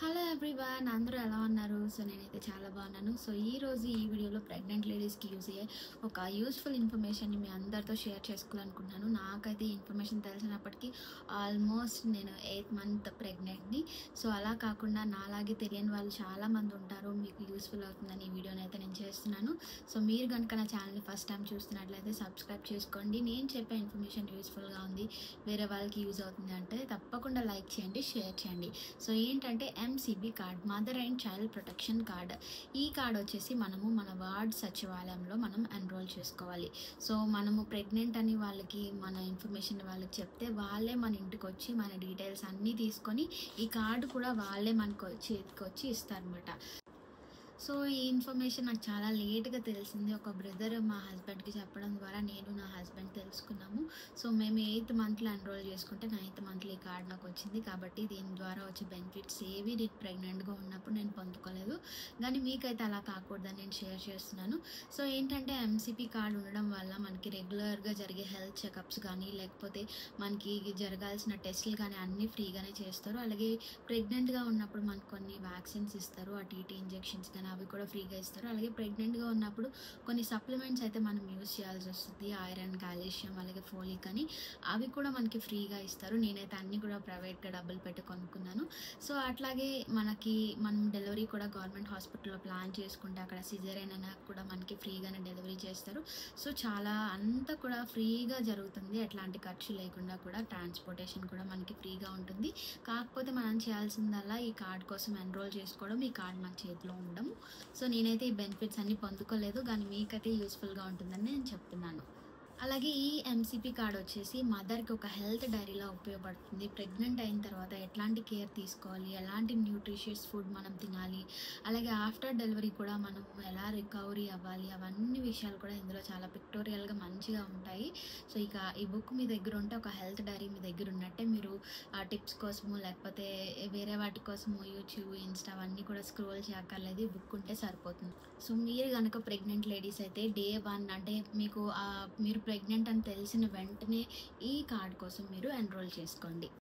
Hello everyone, అందరూ ఎలా ఉన్నారు? సో నేనైతే చాలా బాగున్నాను. సో ఈరోజు ఈ వీడియోలో ప్రెగ్నెంట్ లేడీస్కి యూజ్ అయ్యే ఒక యూస్ఫుల్ ఇన్ఫర్మేషన్ని మీ అందరితో షేర్ చేసుకోవాలనుకుంటున్నాను. నాకైతే ఈ ఇన్ఫర్మేషన్ తెలిసినప్పటికీ ఆల్మోస్ట్ నేను 8th మంత్ ప్రెగ్నెంట్ని. సో అలా కాకుండా నాలాగే తెలియని వాళ్ళు చాలామంది ఉంటారు. మీకు యూస్ఫుల్ అవుతుందని ఈ వీడియోని అయితే నేను చేస్తున్నాను. సో మీరు కనుక నా ఛానల్ని ఫస్ట్ టైం చూస్తున్నట్లయితే సబ్స్క్రైబ్ చేసుకోండి. నేను చెప్పే ఇన్ఫర్మేషన్ యూస్ఫుల్గా ఉంది, వేరే వాళ్ళకి యూజ్ అవుతుంది అంటే తప్పకుండా లైక్ చేయండి, షేర్ చేయండి. సో ఏంటంటే MCB card, mother and child protection card. ఈ కార్డ్ వచ్చేసి మనము మన వార్డ్ సచివాలయంలో మనం ఎన్రోల్ చేసుకోవాలి. సో మనము ప్రెగ్నెంట్ అని వాళ్ళకి మన ఇన్ఫర్మేషన్ వాళ్ళకి చెప్తే వాళ్ళే మన ఇంటికి వచ్చి మన డీటెయిల్స్ అన్నీ తీసుకొని ఈ కార్డు కూడా వాళ్ళే మనకు చేతికి వచ్చి ఇస్తారనమాట. సో ఈ ఇన్ఫర్మేషన్ నాకు చాలా లేట్గా తెలిసింది. ఒక బ్రదర్ మా హస్బెండ్కి చెప్పడం ద్వారా నేను నా హస్బెండ్ తెలుసుకున్నాము. సో మేము 8th మంత్లో ఎన్రోల్ చేసుకుంటే 9th మంత్లో ఈ కార్డ్ నాకు వచ్చింది. కాబట్టి దీని ద్వారా వచ్చే బెనిఫిట్స్ ఏవి నేను ప్రెగ్నెంట్గా ఉన్నప్పుడు నేను పొందుకోలేదు, కానీ మీకైతే అలా కాకూడదని నేను షేర్ చేస్తున్నాను. సో ఏంటంటే ఎంసీపీ కార్డ్ ఉండడం వల్ల మనకి రెగ్యులర్గా జరిగే హెల్త్ చెకప్స్ కానీ లేకపోతే మనకి జరగాల్సిన టెస్టులు కానీ అన్నీ ఫ్రీగానే చేస్తారు. అలాగే ప్రెగ్నెంట్గా ఉన్నప్పుడు మనకు కొన్ని వ్యాక్సిన్స్ ఇస్తారు, ఆ టీటీ ఇంజెక్షన్స్ కానీ అవి కూడా ఫ్రీగా ఇస్తారు. అలాగే ప్రెగ్నెంట్గా ఉన్నప్పుడు కొన్ని సప్లిమెంట్స్ అయితే మనం యూజ్ చేయాల్సి వస్తుంది, ఐరన్, కాల్షియం, అలాగే ఫోలిక్ అని, అవి కూడా మనకి ఫ్రీగా ఇస్తారు. నేనైతే అన్నీ కూడా ప్రైవేట్గా డబ్బులు పెట్టి కొనుక్కున్నాను. సో అట్లాగే మనం డెలివరీ కూడా గవర్నమెంట్ హాస్పిటల్లో ప్లాన్ చేసుకుంటే అక్కడ సిజేరియన్ అయినా కూడా మనకి ఫ్రీగానే డెలివరీ చేస్తారు. సో చాలా అంతా కూడా ఫ్రీగా జరుగుతుంది, ఎట్లాంటి ఖర్చు లేకుండా కూడా. ట్రాన్స్పోర్టేషన్ కూడా మనకి ఫ్రీగా ఉంటుంది. కాకపోతే మనం చేయాల్సిందల్లా ఈ కార్డ్ కోసం ఎన్రోల్ చేసుకోవడం, ఈ కార్డ్ మన చేతిలో ఉండడం. సో నేనైతే ఈ బెనిఫిట్స్ అన్నీ పొందుకోలేదు, కానీ మీకైతే యూస్ఫుల్గా ఉంటుందని నేను చెప్తున్నాను. అలాగే ఈ ఎంసీపీ కార్డ్ వచ్చేసి మదర్కి ఒక హెల్త్ డైరీలా ఉపయోగపడుతుంది. ప్రెగ్నెంట్ అయిన తర్వాత ఎట్లాంటి కేర్ తీసుకోవాలి, ఎలాంటి న్యూట్రిషియస్ ఫుడ్ మనం తినాలి, అలాగే ఆఫ్టర్ డెలివరీ కూడా మనం ఎలా రికవరీ అవ్వాలి, అవన్నీ విషయాలు కూడా ఇందులో చాలా పిక్టోరియల్గా మంచిగా ఉంటాయి. సో ఇక ఈ బుక్ మీ దగ్గర ఉంటే, ఒక హెల్త్ డైరీ మీ దగ్గర ఉన్నట్టే. మీరు ఆ టిప్స్ కోసము లేకపోతే వేరే వాటి కోసము యూట్యూబ్, ఇన్స్టా అవన్నీ కూడా స్క్రోల్ చేయక్కర్లేదు, ఈ బుక్ ఉంటే సరిపోతుంది. సో మీరు కనుక ప్రెగ్నెంట్ లేడీస్ అయితే Day 1 అంటే మీరు ప్రెగ్నెంట్ అని తెలిసిన వెంటనే ఈ కార్డ్ కోసం మీరు ఎన్రోల్ చేసుకోండి.